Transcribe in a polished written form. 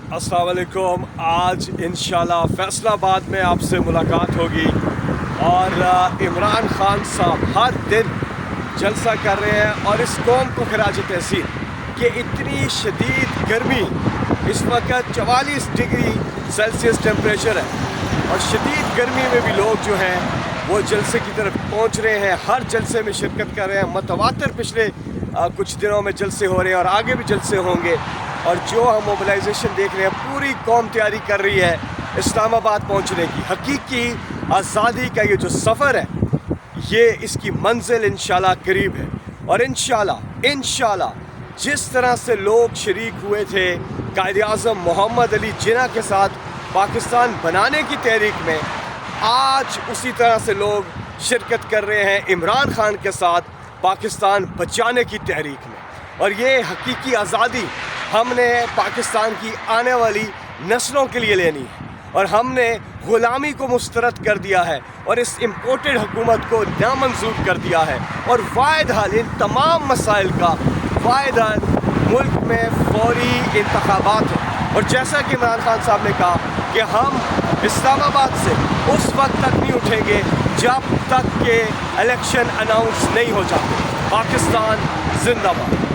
अस्सलाम वालेकुम। आज इंशाल्लाह फैसलाबाद में आपसे मुलाकात होगी और इमरान खान साहब हर दिन जलसा कर रहे हैं और इस कौम को खराज तहसीन कि इतनी शदीद गर्मी, इस वक्त 44 डिग्री सेल्सियस टेम्परेचर है और शदीद गर्मी में भी लोग जो हैं वो जलसे की तरफ पहुंच रहे हैं, हर जलसे में शिरकत कर रहे हैं। मतवातर पिछले कुछ दिनों में जलसे हो रहे हैं और आगे भी जलसे होंगे। और जो हम मोबिलाइजेशन देख रहे हैं, पूरी कौम तैयारी कर रही है इस्लामाबाद पहुंचने की। हकीकी आज़ादी का ये जो सफ़र है, ये इसकी मंजिल इंशाल्लाह करीब है। और इंशाल्लाह जिस तरह से लोग शरीक हुए थे कायद-ए-आज़म मोहम्मद अली जिन्ना के साथ पाकिस्तान बनाने की तहरीक में, आज उसी तरह से लोग शिरकत कर रहे हैं इमरान खान के साथ पाकिस्तान बचाने की तहरीक में। और ये हकीकी आज़ादी हमने पाकिस्तान की आने वाली नस्लों के लिए लेनी है और हमने ग़ुलामी को मुस्तरद कर दिया है और इस इम्पोर्टेड हुकूमत को नामंजूर कर दिया है। और वाहिद हल इन तमाम मसाइल का वाहिद हल मुल्क में फौरी इंतखाबात है। और जैसा कि इमरान खान साहब ने कहा कि हम इस्लामाबाद से उस वक्त तक नहीं उठेंगे जब तक के इलेक्शन अनाउंस नहीं हो जाते। पाकिस्तान जिंदाबाद।